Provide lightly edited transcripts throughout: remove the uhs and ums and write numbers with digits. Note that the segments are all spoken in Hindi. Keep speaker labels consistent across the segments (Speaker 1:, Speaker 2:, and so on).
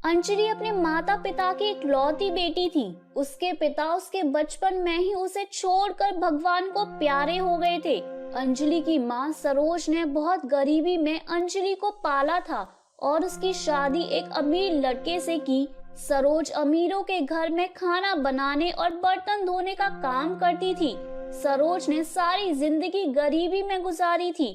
Speaker 1: अंजलि अपने माता पिता की इकलौती बेटी थी। उसके पिता उसके बचपन में ही उसे छोड़कर भगवान को प्यारे हो गए थे। अंजलि की माँ सरोज ने बहुत गरीबी में अंजलि को पाला था और उसकी शादी एक अमीर लड़के से की। सरोज अमीरों के घर में खाना बनाने और बर्तन धोने का काम करती थी। सरोज ने सारी जिंदगी गरीबी में गुजारी थी,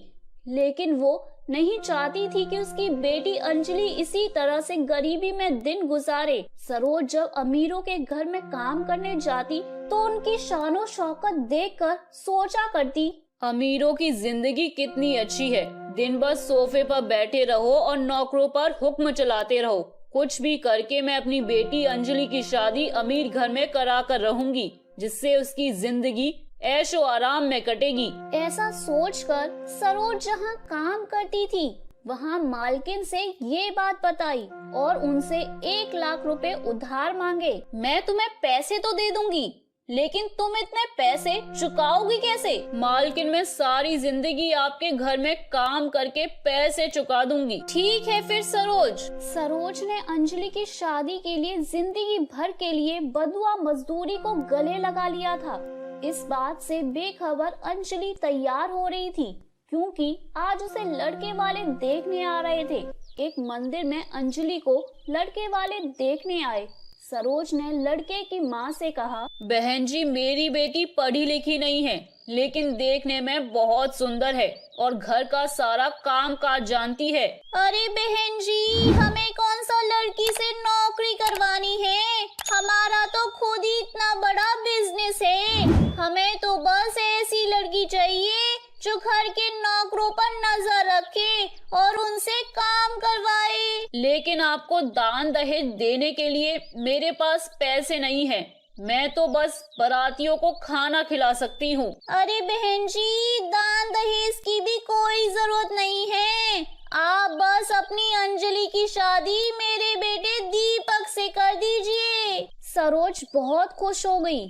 Speaker 1: लेकिन वो नहीं चाहती थी कि उसकी बेटी अंजलि इसी तरह से गरीबी में दिन गुजारे। सरोज जब अमीरों के घर में काम करने जाती तो उनकी शानो शौकत देखकर सोचा करती,
Speaker 2: अमीरों की जिंदगी कितनी अच्छी है। दिन भर सोफे पर बैठे रहो और नौकरों पर हुक्म चलाते रहो। कुछ भी करके मैं अपनी बेटी अंजलि की शादी अमीर घर में करा कर रहूंगी, जिससे उसकी जिंदगी ऐशो आराम में कटेगी।
Speaker 1: ऐसा सोचकर सरोज जहाँ काम करती थी वहाँ मालकिन से ये बात बताई और उनसे 1 लाख रुपए उधार मांगे।
Speaker 2: मैं तुम्हें पैसे तो दे दूंगी, लेकिन तुम इतने पैसे चुकाओगी कैसे? मालकिन, मैं सारी जिंदगी आपके घर में काम करके पैसे चुका दूंगी।
Speaker 1: ठीक है फिर सरोज। सरोज ने अंजलि की शादी के लिए जिंदगी भर के लिए बदुआ मजदूरी को गले लगा लिया था। इस बात से बेखबर अंजलि तैयार हो रही थी, क्योंकि आज उसे लड़के वाले देखने आ रहे थे। एक मंदिर में अंजलि को लड़के वाले देखने आए। सरोज ने लड़के की माँ से कहा,
Speaker 2: बहन जी, मेरी बेटी पढ़ी लिखी नहीं है, लेकिन देखने में बहुत सुंदर है और घर का सारा काम काज जानती है।
Speaker 1: अरे बहन जी, हमें कौन सा लड़की से नौकरी करवानी है? हमारा तो खुद ही इतना बड़ा बिजनेस है। हमें तो बस ऐसी लड़की चाहिए जो घर के नौकरों पर नजर रखे और उनसे काम करवाए।
Speaker 2: लेकिन आपको दान दहेज देने के लिए मेरे पास पैसे नहीं है। मैं तो बस बारातियों को खाना खिला सकती हूँ।
Speaker 1: अरे बहन जी, दान दहेज की भी कोई जरूरत नहीं है। आप बस अपनी अंजलि की शादी मेरे बेटे दीपक से कर दीजिए। सरोज बहुत खुश हो गई।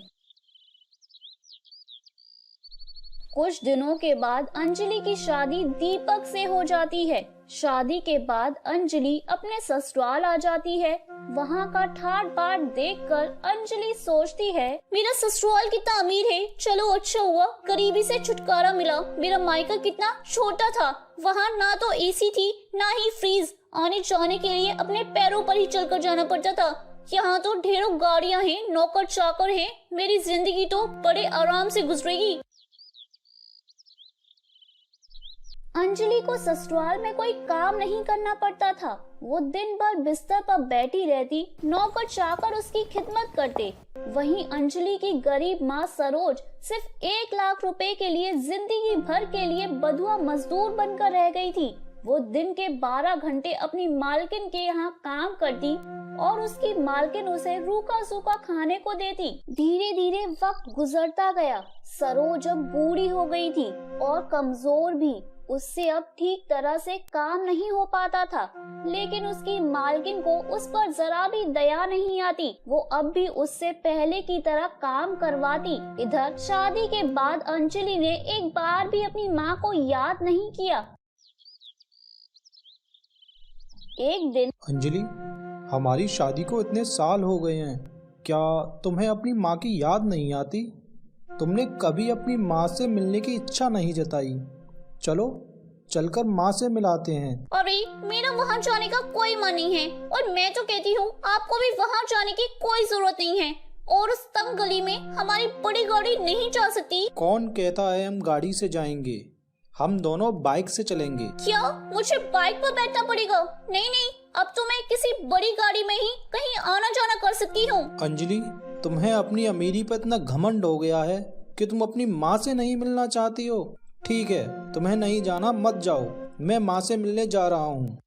Speaker 1: कुछ दिनों के बाद अंजलि की शादी दीपक से हो जाती है। शादी के बाद अंजलि अपने ससुराल आ जाती है। वहाँ का ठाट बाट देखकर अंजलि सोचती है, मेरा ससुराल कितना अमीर है। चलो अच्छा हुआ गरीबी से छुटकारा मिला। मेरा मायका कितना छोटा था, वहाँ ना तो एसी थी ना ही फ्रीज। आने जाने के लिए अपने पैरों पर ही चलकर जाना पड़ता था। यहाँ तो ढेरों गाड़ियाँ हैं, नौकर चाकर हैं। मेरी जिंदगी तो बड़े आराम से गुजरेगी। अंजलि को ससुराल में कोई काम नहीं करना पड़ता था। वो दिन भर बिस्तर पर बैठी रहती, नौकर चाकर उसकी खिदमत करते। वहीं अंजलि की गरीब माँ सरोज सिर्फ 1 लाख रुपए के लिए जिंदगी भर के लिए बधुआ मजदूर बनकर रह गई थी। वो दिन के 12 घंटे अपनी मालकिन के यहाँ काम करती और उसकी मालकिन उसे रूखा सूखा खाने को देती। धीरे धीरे वक्त गुजरता गया। सरोज अब बूढ़ी हो गई थी और कमजोर भी। उससे अब ठीक तरह से काम नहीं हो पाता था, लेकिन उसकी मालकिन को उस पर जरा भी दया नहीं आती। वो अब भी उससे पहले की तरह काम करवाती। इधर शादी के बाद अंजलि ने एक बार भी अपनी माँ को याद नहीं किया। एक दिन,
Speaker 3: अंजलि, हमारी शादी को इतने साल हो गए हैं, क्या तुम्हें अपनी माँ की याद नहीं आती? तुमने कभी अपनी माँ से मिलने की इच्छा नहीं जताई। चलो चलकर माँ से मिलाते हैं।
Speaker 1: अरे मेरा वहाँ जाने का कोई मन नहीं है, और मैं तो कहती हूँ आपको भी वहाँ जाने की कोई जरूरत नहीं है। और उस तंग गली में हमारी बड़ी गाड़ी नहीं जा सकती।
Speaker 3: कौन कहता है हम गाड़ी से जाएंगे? हम दोनों बाइक से चलेंगे।
Speaker 1: क्या मुझे बाइक पर बैठना पड़ेगा? नहीं नहीं, अब तो मैं किसी बड़ी गाड़ी में ही कहीं आना जाना कर सकती हूँ।
Speaker 3: अंजलि, तुम्हें अपनी अमीरी पर इतना घमंड हो गया है कि तुम अपनी माँ से नहीं मिलना चाहती हो। ठीक है, तुम्हें नहीं जाना मत जाओ, मैं माँ से मिलने जा रहा हूँ।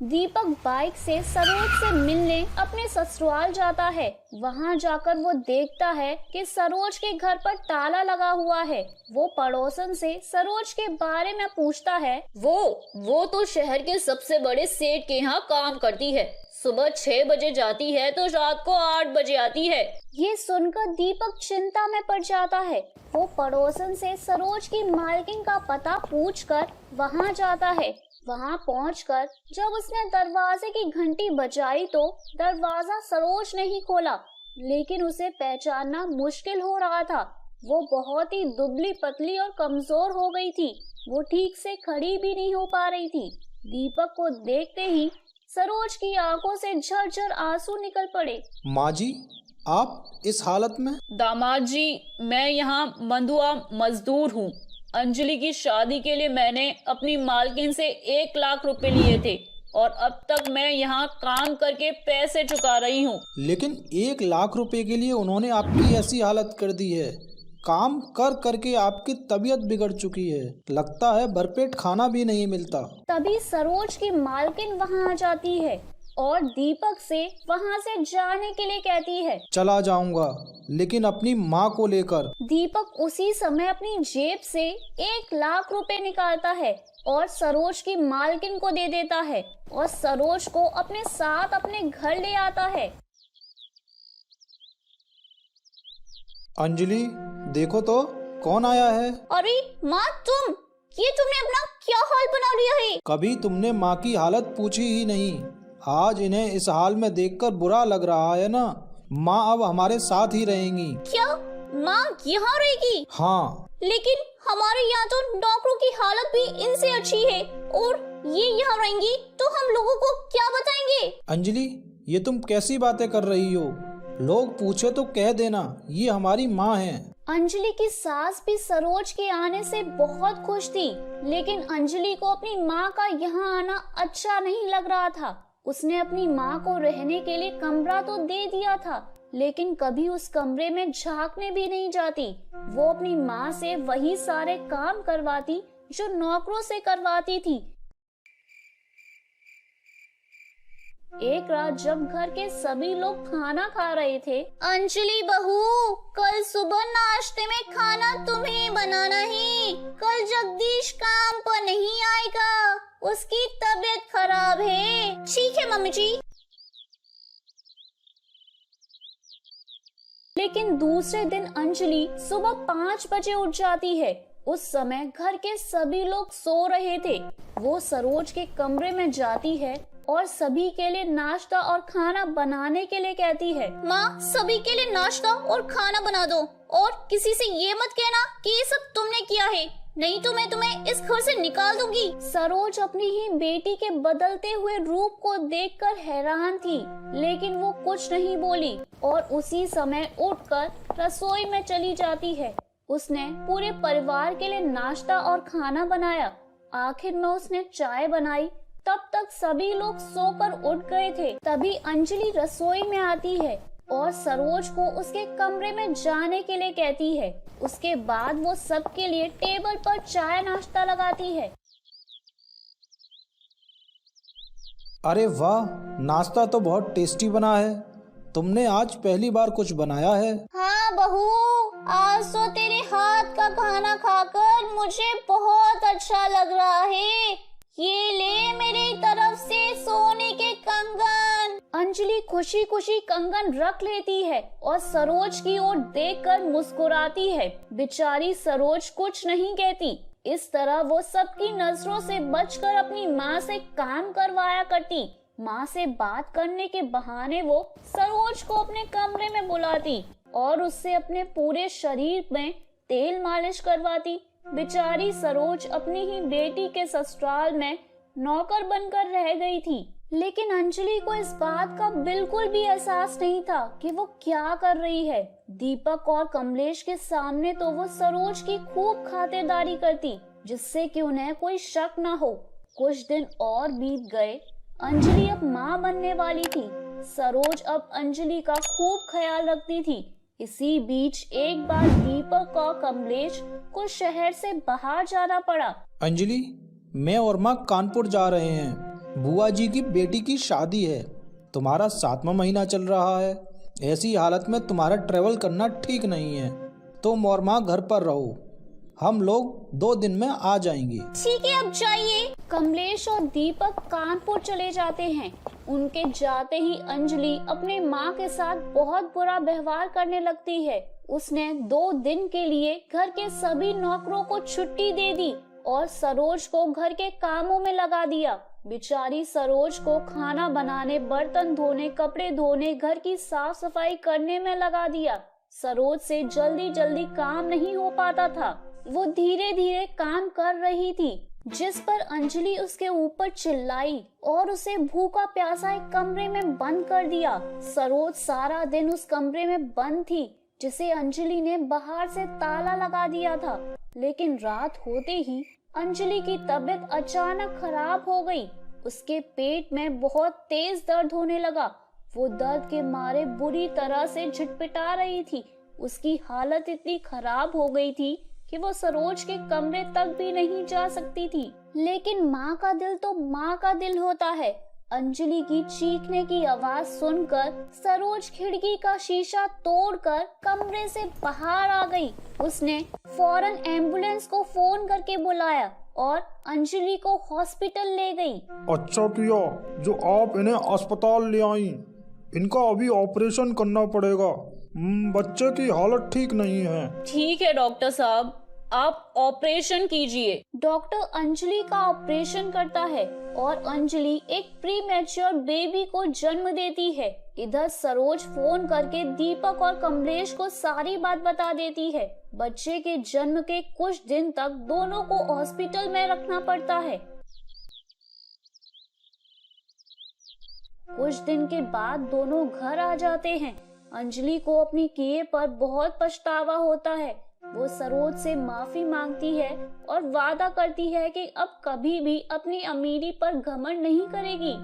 Speaker 1: दीपक बाइक से सरोज से मिलने अपने ससुराल जाता है। वहाँ जाकर वो देखता है कि सरोज के घर पर ताला लगा हुआ है। वो पड़ोसन से सरोज के बारे में पूछता है।
Speaker 2: वो तो शहर के सबसे बड़े सेठ के यहाँ काम करती है। सुबह 6 बजे जाती है तो रात को 8 बजे आती है।
Speaker 1: ये सुनकर दीपक चिंता में पड़ जाता है। वो पड़ोसन से सरोज की मालकिन का पता पूछकर वहाँ जाता है। वहाँ पहुंचकर जब उसने दरवाजे की घंटी बजाई तो दरवाजा सरोज ने ही खोला, लेकिन उसे पहचानना मुश्किल हो रहा था। वो बहुत ही दुबली पतली और कमजोर हो गई थी। वो ठीक से खड़ी भी नहीं हो पा रही थी। दीपक को देखते ही सरोज की आंखों से झरझर आंसू निकल पड़े।
Speaker 3: माँ जी, आप इस हालत में?
Speaker 2: दामाद जी, मैं यहाँ मंदुआ मजदूर हूँ। अंजलि की शादी के लिए मैंने अपनी मालकिन से 1 लाख रुपए लिए थे और अब तक मैं यहाँ काम करके पैसे चुका रही हूँ।
Speaker 3: लेकिन 1 लाख रुपए के लिए उन्होंने आपकी ऐसी हालत कर दी है। काम कर करके आपकी तबीयत बिगड़ चुकी है। लगता है भरपेट खाना भी नहीं मिलता।
Speaker 1: तभी सरोज की मालकिन वहाँ आ जाती है और दीपक से वहाँ से जाने के लिए कहती है।
Speaker 3: चला जाऊंगा, लेकिन अपनी माँ को लेकर।
Speaker 1: दीपक उसी समय अपनी जेब से 1 लाख रुपए निकालता है और सरोज की मालकिन को दे देता है और सरोज को अपने साथ अपने घर ले आता है।
Speaker 3: अंजलि, देखो तो कौन आया है।
Speaker 1: अरे माँ, तुमने अपना क्या हाल बना लिया है।
Speaker 3: कभी तुमने माँ की हालत पूछी ही नहीं। आज इन्हें इस हाल में देखकर बुरा लग रहा है ना। माँ अब हमारे साथ ही रहेंगी।
Speaker 1: क्या माँ यहाँ रहेगी?
Speaker 3: हाँ।
Speaker 1: लेकिन हमारे यहाँ तो नौकरों की हालत भी इनसे अच्छी है और ये यहाँ रहेंगी तो हम लोगों को क्या बताएंगे?
Speaker 3: अंजलि, ये तुम कैसी बातें कर रही हो? लोग पूछे तो कह देना ये हमारी माँ है।
Speaker 1: अंजलि की सास भी सरोज के आने से बहुत खुश थी, लेकिन अंजलि को अपनी माँ का यहाँ आना अच्छा नहीं लग रहा था। उसने अपनी माँ को रहने के लिए कमरा तो दे दिया था, लेकिन कभी उस कमरे में झांकने भी नहीं जाती। वो अपनी माँ से वही सारे काम करवाती जो नौकरों से करवाती थी। एक रात जब घर के सभी लोग खाना खा रहे थे, अंजलि बहू, कल सुबह नाश्ते में खाना तुम्हें बनाना है। कल जगदीश काम पर नहीं आएगा, उसकी तबीयत खराब है। ठीक है मम्मी जी। लेकिन दूसरे दिन अंजलि सुबह 5 बजे उठ जाती है। उस समय घर के सभी लोग सो रहे थे। वो सरोज के कमरे में जाती है और सभी के लिए नाश्ता और खाना बनाने के लिए कहती है। माँ, सभी के लिए नाश्ता और खाना बना दो और किसी से ये मत कहना कि ये सब तुमने किया है, नहीं तो मैं तुम्हें इस घर से निकाल दूंगी। सरोज अपनी ही बेटी के बदलते हुए रूप को देखकर हैरान थी, लेकिन वो कुछ नहीं बोली और उसी समय उठकर रसोई में चली जाती है। उसने पूरे परिवार के लिए नाश्ता और खाना बनाया। आखिर में उसने चाय बनाई। तब तक सभी लोग सोकर उठ गए थे। तभी अंजलि रसोई में आती है और सरोज को उसके कमरे में जाने के लिए कहती है। उसके बाद वो सबके लिए टेबल पर चाय नाश्ता लगाती है।
Speaker 3: अरे वाह, नाश्ता तो बहुत टेस्टी बना है। तुमने आज पहली बार कुछ बनाया है?
Speaker 1: हाँ बहू, आज तो तेरे हाथ का खाना खाकर मुझे बहुत अच्छा लग रहा है। ये ले मेरी तरफ से सोने के कंगन। अंजलि खुशी खुशी कंगन रख लेती है और सरोज की ओर देखकर मुस्कुराती है। बेचारी सरोज कुछ नहीं कहती। इस तरह वो सबकी नजरों से बचकर अपनी माँ से काम करवाया करती। माँ से बात करने के बहाने वो सरोज को अपने कमरे में बुलाती और उससे अपने पूरे शरीर में तेल मालिश करवाती। बेचारी सरोज अपनी ही बेटी के ससुराल में नौकर बनकर रह गई थी, लेकिन अंजलि को इस बात का बिल्कुल भी एहसास नहीं था कि वो क्या कर रही है। दीपक और कमलेश के सामने तो वो सरोज की खूब खातिरदारी करती, जिससे कि उन्हें कोई शक न हो। कुछ दिन और बीत गए। अंजलि अब माँ बनने वाली थी। सरोज अब अंजलि का खूब ख्याल रखती थी। इसी बीच एक बार दीपक और कमलेश को शहर से बाहर जाना पड़ा।
Speaker 3: अंजलि, मैं और माँ कानपुर जा रहे हैं। बुआ जी की बेटी की शादी है। तुम्हारा 7वां महीना चल रहा है। ऐसी हालत में तुम्हारा ट्रेवल करना ठीक नहीं है। तुम और माँ घर पर रहो, हम लोग 2 दिन में आ जाएंगे।
Speaker 1: ठीक है, अब जाइए। कमलेश और दीपक कानपुर चले जाते हैं। उनके जाते ही अंजलि अपने माँ के साथ बहुत बुरा व्यवहार करने लगती है। उसने 2 दिन के लिए घर के सभी नौकरों को छुट्टी दे दी और सरोज को घर के कामों में लगा दिया। बेचारी सरोज को खाना बनाने, बर्तन धोने, कपड़े धोने, घर की साफ सफाई करने में लगा दिया। सरोज से जल्दी जल्दी काम नहीं हो पाता था। वो धीरे धीरे काम कर रही थी, जिस पर अंजलि उसके ऊपर चिल्लाई और उसे भूखा प्यासा एक कमरे में बंद कर दिया। सरोज सारा दिन उस कमरे में बंद थी, जिसे अंजलि ने बाहर से ताला लगा दिया था। लेकिन रात होते ही अंजलि की तबीयत अचानक खराब हो गई। उसके पेट में बहुत तेज दर्द होने लगा। वो दर्द के मारे बुरी तरह से झटपटा रही थी। उसकी हालत इतनी खराब हो गई थी कि वो सरोज के कमरे तक भी नहीं जा सकती थी। लेकिन माँ का दिल तो माँ का दिल होता है। अंजलि की चीखने की आवाज सुनकर सरोज खिड़की का शीशा तोड़कर कमरे से बाहर आ गई। उसने फौरन एम्बुलेंस को फोन करके बुलाया और अंजलि को हॉस्पिटल ले गई।
Speaker 4: अच्छा किया जो आप इन्हें अस्पताल ले आई। इनका अभी ऑपरेशन करना पड़ेगा। बच्चे की हालत ठीक नहीं है।
Speaker 2: ठीक है डॉक्टर साहब, आप ऑपरेशन कीजिए।
Speaker 1: डॉक्टर अंजलि का ऑपरेशन करता है और अंजलि एक प्रीमैच्योर बेबी को जन्म देती है। इधर सरोज फोन करके दीपक और कमलेश को सारी बात बता देती है। बच्चे के जन्म के कुछ दिन तक दोनों को हॉस्पिटल में रखना पड़ता है। कुछ दिन के बाद दोनों घर आ जाते हैं। अंजलि को अपनी किए पर बहुत पछतावा होता है। वो सरोज से माफी मांगती है और वादा करती है कि अब कभी भी अपनी अमीरी पर घमंड नहीं करेगी।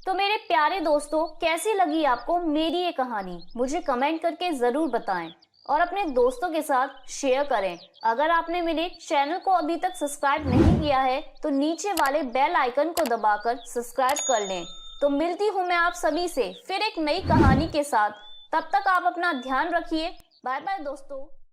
Speaker 1: तो मेरे प्यारे दोस्तों, कैसी लगी आपको मेरी ये कहानी? मुझे कमेंट करके जरूर बताएं और अपने दोस्तों के साथ शेयर करें। अगर आपने मेरे चैनल को अभी तक सब्सक्राइब नहीं किया है तो नीचे वाले बेल आइकन को दबाकर सब्सक्राइब कर लें। तो मिलती हूँ मैं आप सभी से फिर एक नई कहानी के साथ। तब तक आप अपना ध्यान रखिए। बाय बाय दोस्तों।